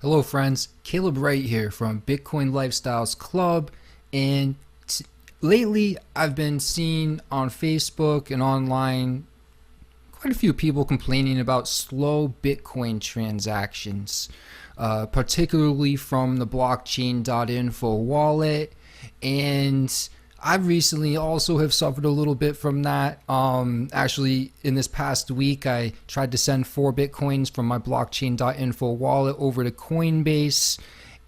Hello friends, Caleb Wright here from Bitcoin Lifestyles Club, and lately I've been seeing on Facebook and online quite a few people complaining about slow Bitcoin transactions, particularly from the blockchain.info wallet. And I recently also have suffered a little bit from that. Actually, in this past week, I tried to send 4 Bitcoins from my blockchain.info wallet over to Coinbase,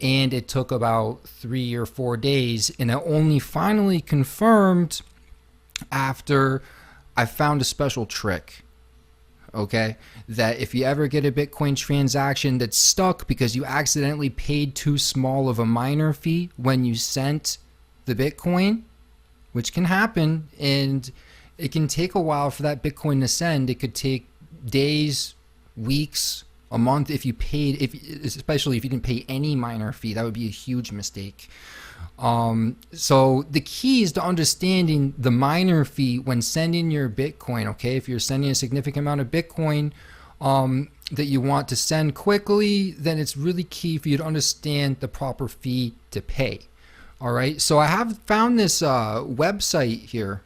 and it took about 3 or 4 days. And it only finally confirmed after I found a special trick. Okay, that if you ever get a Bitcoin transaction that's stuck because you accidentally paid too small of a miner fee when you sent the Bitcoin, which can happen, and it can take a while for that Bitcoin to send. It could take days, weeks, a month if you paid, especially if you didn't pay any miner fee. That would be a huge mistake. So the key is to understanding the miner fee when sending your Bitcoin. Okay, if you're sending a significant amount of Bitcoin that you want to send quickly, then it's really key for you to understand the proper fee to pay. All right, so I have found this website here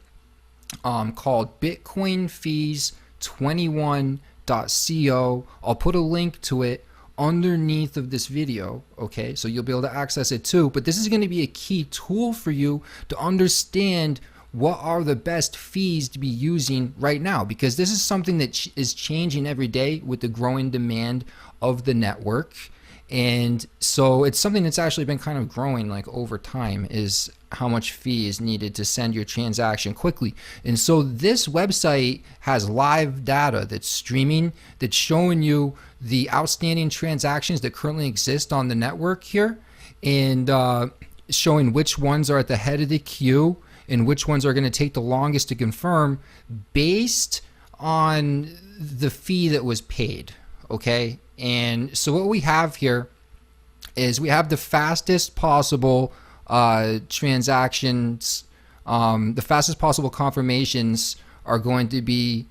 called bitcoinfees21.co. I'll put a link to it underneath of this video, okay, so you'll be able to access it too. But this is going to be a key tool for you to understand what are the best fees to be using right now, because this is something that is changing every day with the growing demand of the network. And so it's something that's actually been kind of growing like over time, is how much fee is needed to send your transaction quickly. And so this website has live data that's streaming, that's showing you the outstanding transactions that currently exist on the network here, and showing which ones are at the head of the queue and which ones are going to take the longest to confirm based on the fee that was paid. Okay, and so what we have here is we have the fastest possible transactions. The fastest possible confirmations are going to be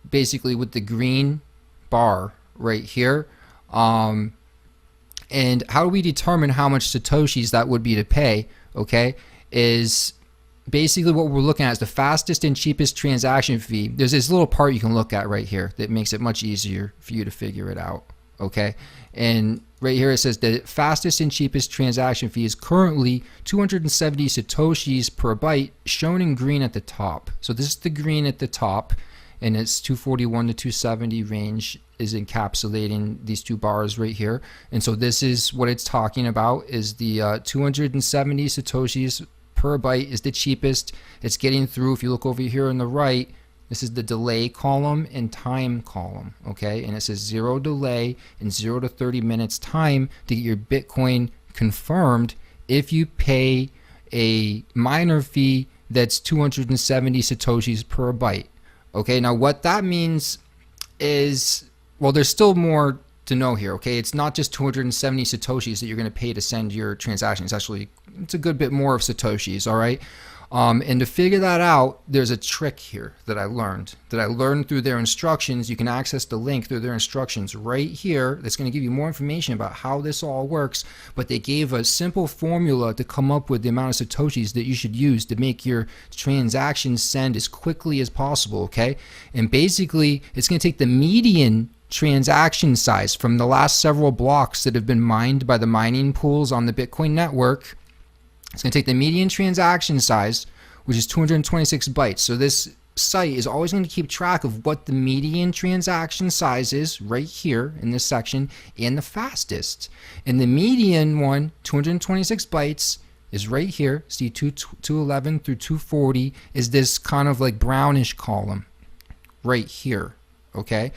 basically with the green bar right here. And how do we determine how much Satoshis that would be to pay? Okay, is basically what we're looking at is the fastest and cheapest transaction fee. There's this little part you can look at right here that makes it much easier for you to figure it out. Okay, and right here it says the fastest and cheapest transaction fee is currently 270 Satoshis per byte, shown in green at the top. So this is the green at the top, and it's 241 to 270 range is encapsulating these two bars right here. And so this is what it's talking about, is the 270 Satoshis per byte is the cheapest. It's getting through. If you look over here on the right, this is the delay column and time column, okay? And it says 0 delay and 0 to 30 minutes time to get your Bitcoin confirmed if you pay a miner fee that's 270 Satoshis per byte. Okay, now what that means is, well, there's still more to know here, okay? It's not just 270 Satoshis that you're going to pay to send your transaction. It's a good bit more of Satoshis, all right? And to figure that out, there's a trick here that I learned through their instructions. You can access the link through their instructions right here. That's going to give you more information about how this all works. But they gave a simple formula to come up with the amount of Satoshis that you should use to make your transaction send as quickly as possible, okay? And basically, it's going to take the median transaction size from the last several blocks that have been mined by the mining pools on the Bitcoin network. It's going to take the median transaction size, which is 226 bytes. So this site is always going to keep track of what the median transaction size is right here in this section, and the fastest. And the median one, 226 bytes, is right here. See, 211 through 240 is this kind of like brownish column right here, okay?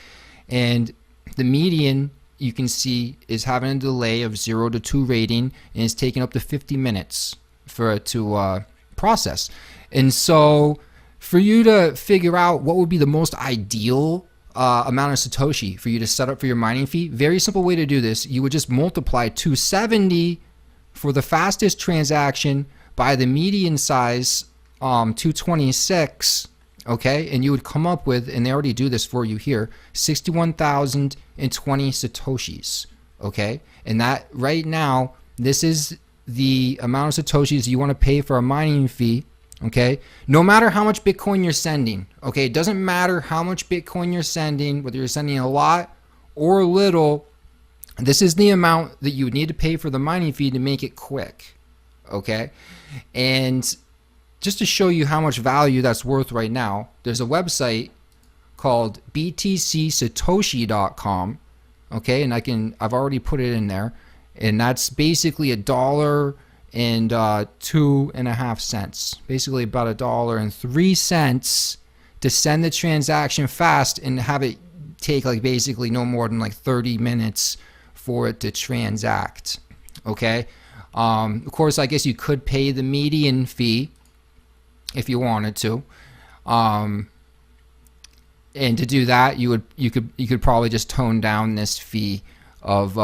And the median, you can see, is having a delay of 0 to 2 rating, and it's taking up to 50 minutes for it to process. And so for you to figure out what would be the most ideal amount of Satoshi for you to set up for your mining fee, very simple way to do this, you would just multiply 270 for the fastest transaction by the median size, 226, okay, and you would come up with, and they already do this for you here, 61,020 Satoshis, Okay, and that right now, this is the amount of satoshis you want to pay for a mining fee. Okay, no matter how much Bitcoin you're sending. Okay, it doesn't matter how much Bitcoin you're sending, whether you're sending a lot or little. This is the amount that you would need to pay for the mining fee to make it quick. Okay, and just to show you how much value that's worth right now, there's a website called btcsatoshi.com. Okay, and I've already put it in there, and that's basically $1 and 2.5 cents, basically about $1.03 to send the transaction fast and have it take like basically no more than like 30 minutes for it to transact. Okay, of course, I guess you could pay the median fee if you wanted to. And to do that, you could probably just tone down this fee of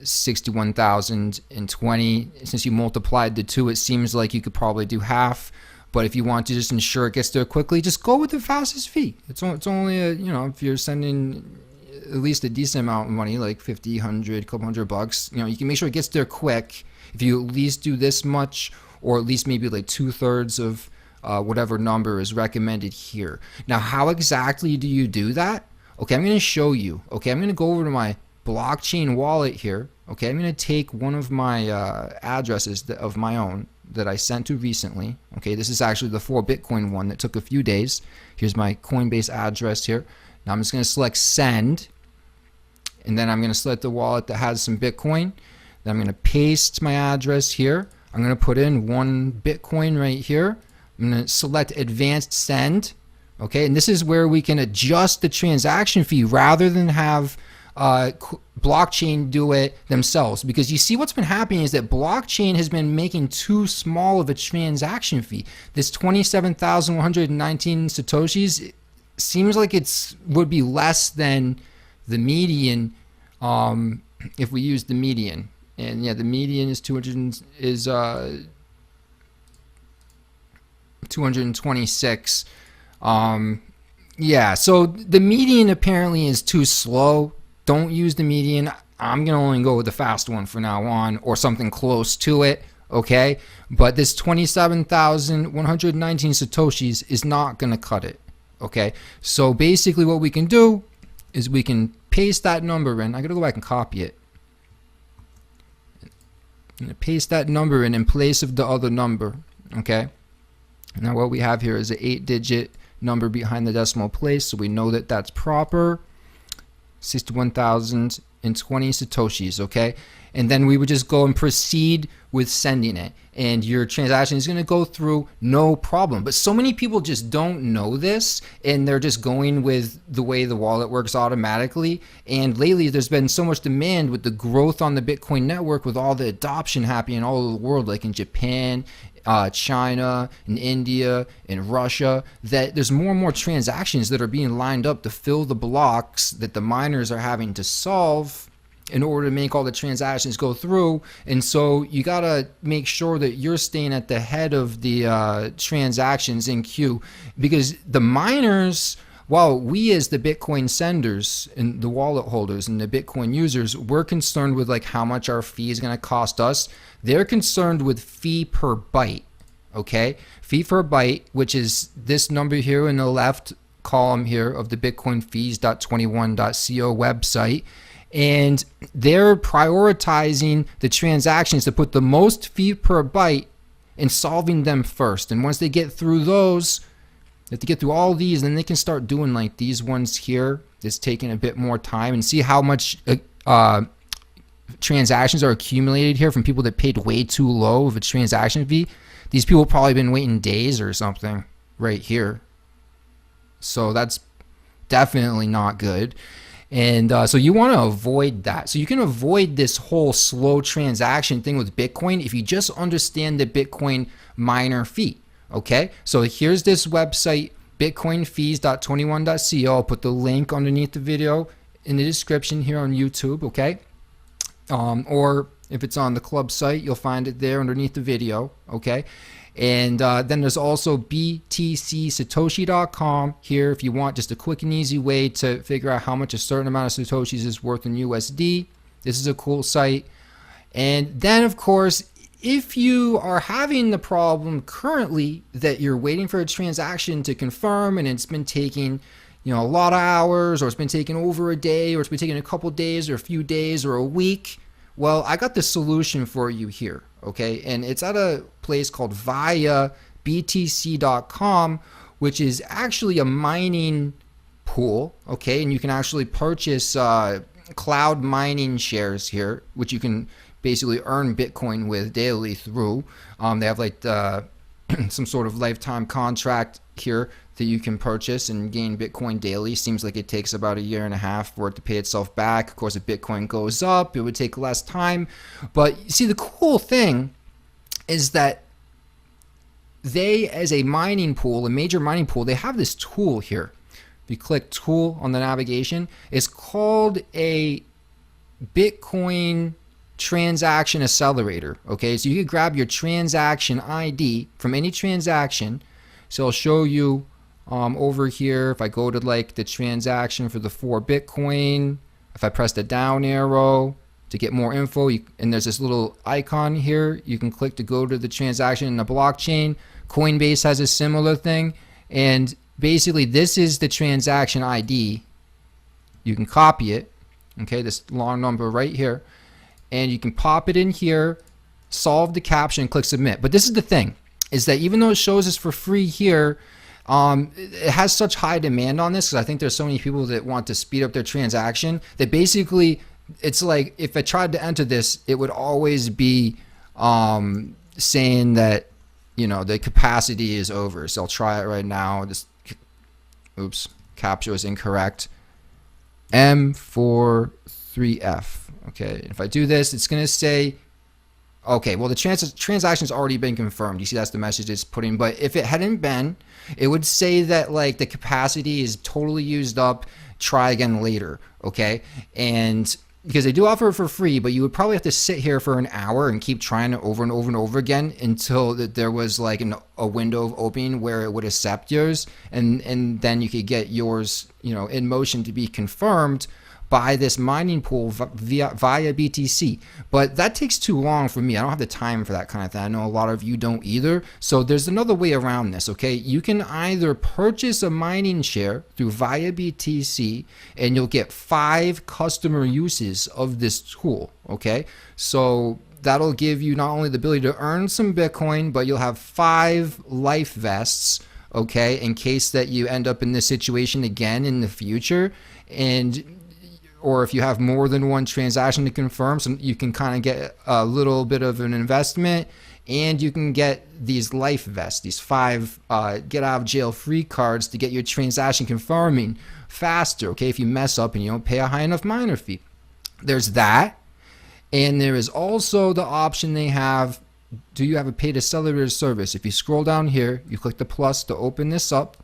61,020. Since you multiplied the two, it seems like you could probably do half. But if you want to just ensure it gets there quickly, just go with the fastest fee. It's only if you're sending at least a decent amount of money, like 50, 100, couple $100, you can make sure it gets there quick. If you at least do this much, or at least maybe like 2/3 of whatever number is recommended here. Now, how exactly do you do that? Okay, I'm going to show you. Okay, I'm going to go over to my blockchain wallet here. Okay, I'm going to take one of my addresses of my own that I sent to recently. Okay, this is actually the 4 Bitcoin one that took a few days. Here's my Coinbase address here. Now I'm just going to select send, and then I'm going to select the wallet that has some Bitcoin. Then I'm going to paste my address here. I'm going to put in 1 Bitcoin right here. I'm going to select advanced send. Okay, and this is where we can adjust the transaction fee rather than have blockchain do it themselves, because you see what's been happening is that blockchain has been making too small of a transaction fee. This 27,119 satoshis seems like would be less than the median if we use the median. And yeah, the median is 226. Yeah, so the median apparently is too slow. Don't use the median. I'm gonna only go with the fast one from now on, or something close to it. Okay, but this 27,119 satoshis is not gonna cut it. Okay, so basically what we can do is we can paste that number in. I gotta go back and copy it. I'm gonna paste that number in place of the other number. Okay, now what we have here is an 8-digit number behind the decimal place, so we know that that's proper. 61,020 satoshis. Okay, and then we would just go and proceed with sending it, and your transaction is going to go through no problem. But so many people just don't know this, and they're just going with the way the wallet works automatically. And lately there's been so much demand with the growth on the Bitcoin network, with all the adoption happening all over the world, like in Japan, China, and India, and Russia, that there's more and more transactions that are being lined up to fill the blocks that the miners are having to solve in order to make all the transactions go through. And so you gotta make sure that you're staying at the head of the transactions in queue, because the miners, while we as the Bitcoin senders and the wallet holders and the Bitcoin users, we're concerned with like how much our fee is going to cost us, they're concerned with fee per byte. Okay, fee per byte, which is this number here in the left column here of the bitcoinfees.21.co website. And they're prioritizing the transactions to put the most fee per byte and solving them first. And once they get through those, they have to get through all these, and then they can start doing like these ones here. It's taking a bit more time, and see how much transactions are accumulated here from people that paid way too low of a transaction fee. These people probably been waiting days or something right here. So that's definitely not good. And so you want to avoid that. So you can avoid this whole slow transaction thing with Bitcoin if you just understand the Bitcoin miner fee. Okay, so here's this website, bitcoinfees.21.co. I'll put the link underneath the video in the description here on YouTube. Okay, or if it's on the club site, you'll find it there underneath the video. Okay, and then there's also btcsatoshi.com here if you want just a quick and easy way to figure out how much a certain amount of satoshis is worth in USD. This is a cool site. And then, of course, if you are having the problem currently that you're waiting for a transaction to confirm and it's been taking, you know, a lot of hours, or it's been taking over a day, or it's been taking a couple days or a few days or a week, well, I got the solution for you here, okay? And it's at a place called viabtc.com, which is actually a mining pool, okay? And you can actually purchase cloud mining shares here, which you can basically earn Bitcoin with daily through. They have like some sort of lifetime contract here that you can purchase and gain Bitcoin daily. Seems like it takes about a year and a half for it to pay itself back. Of course, if Bitcoin goes up, it would take less time. But you see, the cool thing is that they, as a mining pool, a major mining pool, they have this tool here. If you click tool on the navigation, it's called a Bitcoin transaction accelerator. Okay, so you can grab your transaction ID from any transaction. So I'll show you over here. If I go to like the transaction for the 4 Bitcoin, if I press the down arrow to get more info, and there's this little icon here, you can click to go to the transaction in the blockchain. Coinbase has a similar thing, and basically this is the transaction ID. You can copy it, okay, this long number right here, and you can pop it in here, solve the caption, and click submit. But this is the thing, is that even though it shows us for free here, it has such high demand on this, because I think there's so many people that want to speed up their transaction, that basically it's like if I tried to enter this, it would always be saying that, you know, the capacity is over. So I'll try it right now. Just, oops, captcha is incorrect. M43F. Okay, if I do this, it's going to say, okay, well, the transaction's already been confirmed. You see, that's the message it's putting. But if it hadn't been, it would say that like the capacity is totally used up. Try again later. Okay, and because they do offer it for free, but you would probably have to sit here for an hour and keep trying it over and over and over again until that there was like a window of opening where it would accept yours, and then you could get yours, you know, in motion to be confirmed by this mining pool via BTC. But that takes too long for me. I don't have the time for that kind of thing. I know a lot of you don't either. So there's another way around this, okay? You can either purchase a mining share through via BTC, and you'll get 5 customer uses of this tool, okay? So that'll give you not only the ability to earn some Bitcoin, but you'll have 5 life vests, okay, in case that you end up in this situation again in the future. And or if you have more than one transaction to confirm, so you can kind of get a little bit of an investment, and you can get these life vests, these 5 get out of jail free cards to get your transaction confirming faster, okay, if you mess up and you don't pay a high enough miner fee. There's that, and there is also the option they have, do you have a paid accelerator service? If you scroll down here, you click the plus to open this up,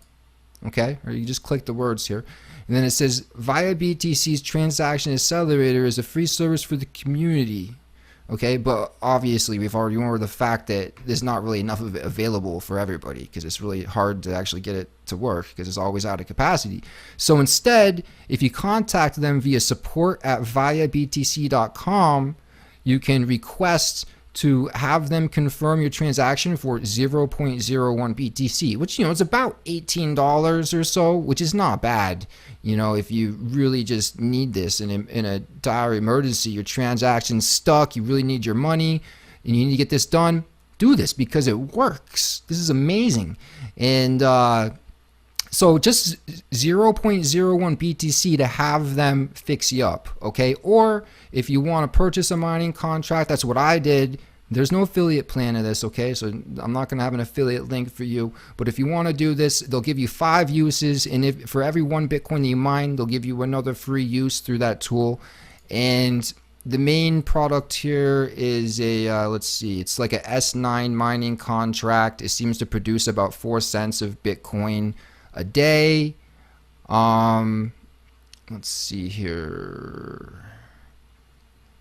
okay, or you just click the words here. And then it says, via BTC's transaction accelerator is a free service for the community. Okay, but obviously we've already went over the fact that there's not really enough of it available for everybody, because it's really hard to actually get it to work because it's always out of capacity. So instead, if you contact them via support@viabtc.com, you can request to have them confirm your transaction for 0.01 BTC, which, you know, it's about $18 or so, which is not bad. You know, if you really just need this in a dire emergency, your transaction's stuck, you really need your money, and you need to get this done, do this because it works. This is amazing. And so just 0.01 BTC to have them fix you up, okay? Or if you want to purchase a mining contract, that's what I did. There's no affiliate plan of this, okay? So I'm not going to have an affiliate link for you. But if you want to do this, they'll give you 5 uses. And if for every 1 Bitcoin that you mine, they'll give you another free use through that tool. And the main product here is a, let's see, it's like a S9 mining contract. It seems to produce about 4 cents of Bitcoin a day. Let's see here.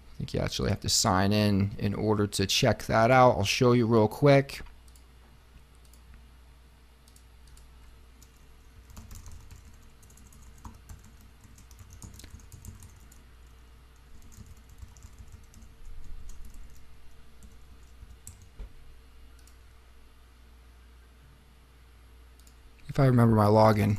I think you actually have to sign in order to check that out. I'll show you real quick. if I remember my login.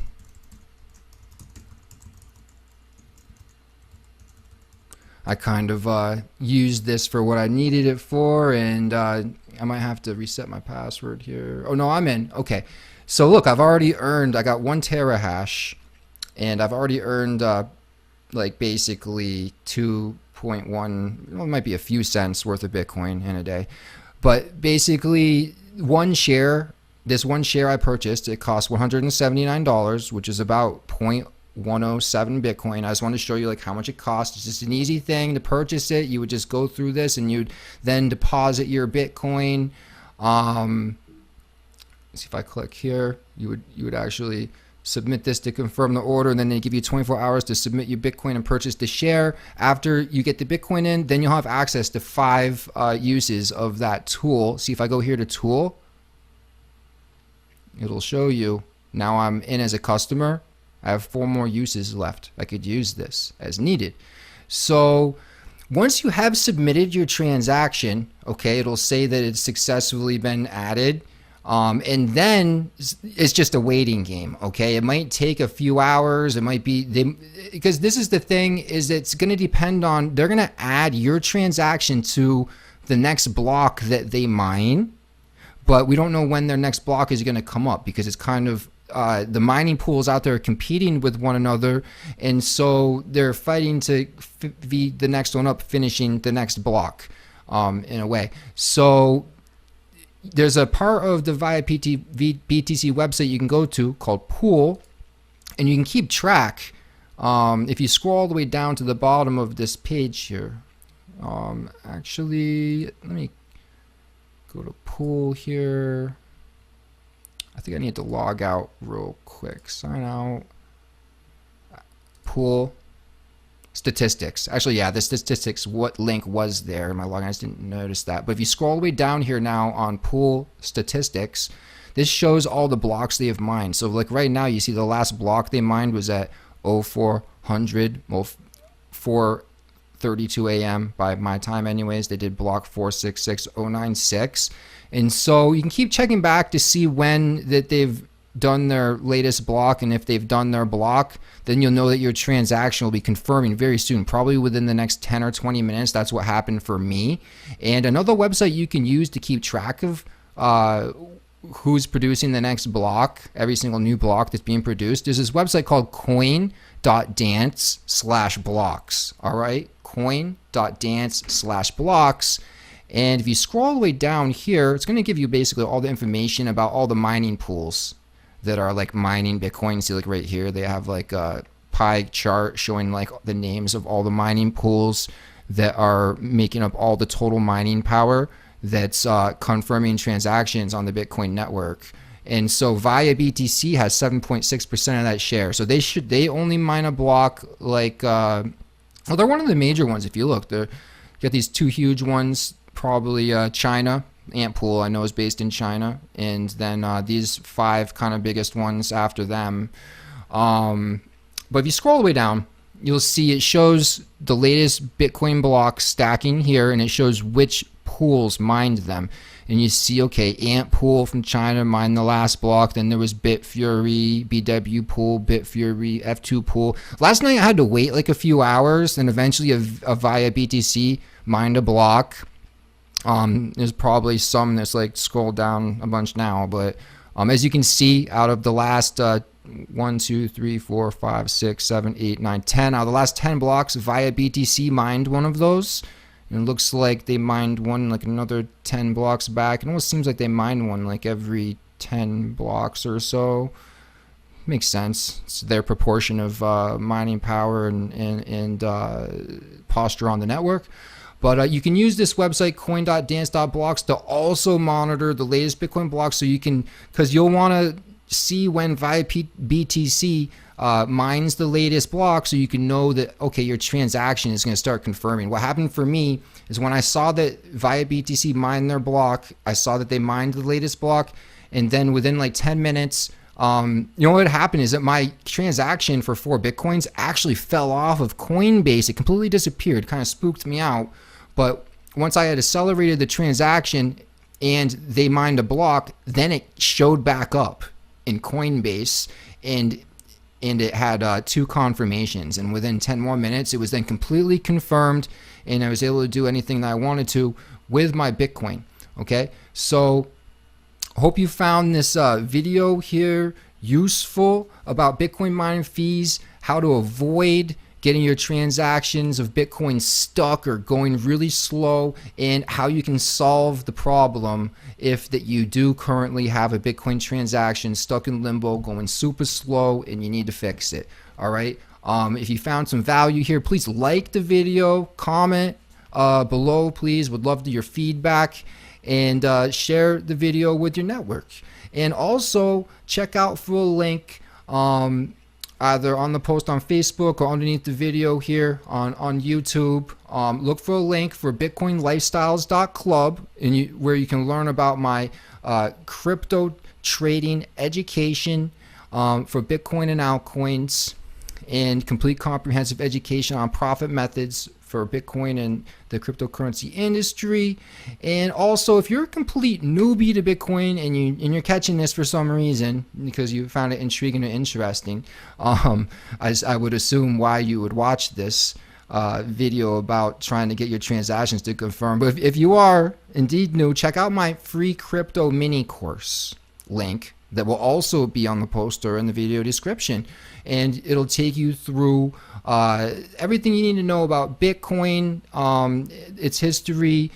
I kind of used this for what I needed it for, and I might have to reset my password here. Oh no, I'm in. Okay, so look, I've already earned, I got 1 terahash, and I've already earned like basically 2.1, well, it might be a few cents worth of Bitcoin in a day, but basically one share, this one share I purchased, it cost $179, which is about 0.107 Bitcoin. I just want to show you like how much it costs. It's just an easy thing to purchase it. You would just go through this and you'd then deposit your Bitcoin. Let's see if I click here, you would actually submit this to confirm the order, and then they give you 24 hours to submit your Bitcoin and purchase the share. After you get the Bitcoin in, then you'll have access to 5 uses of that tool. See if I go here to tool, it'll show you now I'm in as a customer. I have 4 more uses left. I could use this as needed. So once you have submitted your transaction, okay, it'll say that it's successfully been added. And then it's just a waiting game, okay? It might take a few hours. It might be, because this is the thing, is it's going to depend on, they're going to add your transaction to the next block that they mine, but we don't know when their next block is going to come up, because it's kind of, the mining pools out there are competing with one another, and so they're fighting to be the next one up, finishing the next block, in a way. So there's a part of the BTC website you can go to called Pool, and you can keep track. If you scroll all the way down to the bottom of this page here, actually, let me go to Pool here. I think I need to log out real quick. Sign out. Pool. Statistics. Actually, yeah, the statistics, what link was there in my login, I just didn't notice that. But if you scroll all the way down here now on Pool Statistics, this shows all the blocks they have mined. So like right now, you see the last block they mined was at 0400, well, 4:32 a.m. by my time anyways. They did block 466096. And so you can keep checking back to see when that they've done their latest block, and if they've done their block, then you'll know that your transaction will be confirming very soon, probably within the next 10 or 20 minutes. That's what happened for me. And another website you can use to keep track of who's producing the next block, every single new block that's being produced, is this website called coin.dance/blocks. All right, coin.dance/blocks. And if you scroll all the way down here, it's going to give you basically all the information about all the mining pools that are like mining Bitcoin. See, like right here, they have like a pie chart showing like the names of all the mining pools that are making up all the total mining power that's confirming transactions on the Bitcoin network. And so Via BTC has 7.6% of that share. So they only mine a block like, well, they're one of the major ones. If you look, you got these 2 huge ones, probably China. Ant Pool I know is based in China, and then these 5 kind of biggest ones after them. But if you scroll all the way down, you'll see it shows the latest Bitcoin blocks stacking here, and it shows which pools mined them. And you see, okay, Ant Pool from China mined the last block. Then there was Bitfury, BW Pool, Bitfury, F2 Pool. Last night I had to wait like a few hours, and eventually a Via BTC mined a block. There's probably some that's like scrolled down a bunch now, but as you can see, out of the last 1, 2, 3, 4, 5, 6, 7, 8, 9, 10 out of the last 10 blocks, Via BTC mined one of those. And it looks like they mined one like another 10 blocks back. It almost seems like they mined one like every 10 blocks or so. Makes sense. It's their proportion of mining power and posture on the network. But you can use this website, coin.dance.blocks, to also monitor the latest Bitcoin blocks, so you can, because you'll want to see when Via BTC mines the latest block, so you can know that, okay, your transaction is going to start confirming. What happened for me is when I saw that Via BTC mined their block, I saw that they mined the latest block, and then within like 10 minutes, you know what happened is that my transaction for 4 Bitcoins actually fell off of Coinbase. It completely disappeared, kind of spooked me out. But once I had accelerated the transaction and they mined a block, then it showed back up. in Coinbase, and it had 2 confirmations, and within 10 more minutes it was then completely confirmed, and I was able to do anything that I wanted to with my Bitcoin. Okay, so hope you found this video here useful about Bitcoin mining fees, how to avoid getting your transactions of Bitcoin stuck or going really slow, and how you can solve the problem if that you do currently have a Bitcoin transaction stuck in limbo, going super slow, and you need to fix it. All right. If you found some value here, please like the video, comment below, please. Would love your feedback, and share the video with your network. And also check out for a link either on the post on Facebook or underneath the video here on YouTube. Look for a link for bitcoinlifestyles.club, where you can learn about my crypto trading education for Bitcoin and altcoins, and complete comprehensive education on profit methods for Bitcoin and the cryptocurrency industry. And also, if you're a complete newbie to Bitcoin and you're catching this for some reason because you found it intriguing or interesting, I would assume why you would watch this video about trying to get your transactions to confirm. But if you are indeed new, check out my free crypto mini course link that will also be on the post or in the video description, and it'll take you through everything you need to know about Bitcoin, its history,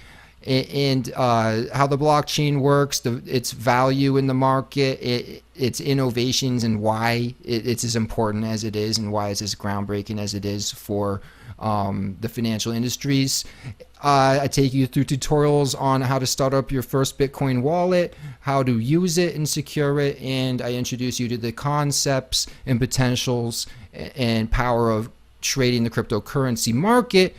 and how the blockchain works, its value in the market, its innovations, and why it's as important as it is, and why it's as groundbreaking as it is for the financial industries. I take you through tutorials on how to start up your first Bitcoin wallet, how to use it and secure it, and I introduce you to the concepts and potentials and power of trading the cryptocurrency market,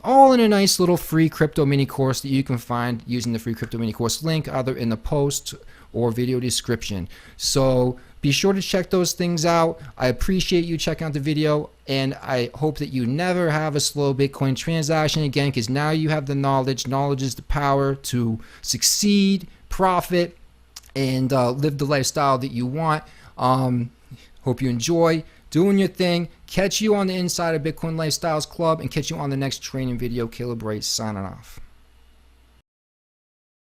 all in a nice little free crypto mini course that you can find using the free crypto mini course link either in the post or video description. So be sure to check those things out. I appreciate you checking out the video, and I hope that you never have a slow Bitcoin transaction again, because now you have the knowledge. Knowledge is the power to succeed, profit, and live the lifestyle that you want. Hope you enjoy doing your thing. Catch you on the inside of Bitcoin Lifestyles Club, and catch you on the next training video. Caleb Wright signing off.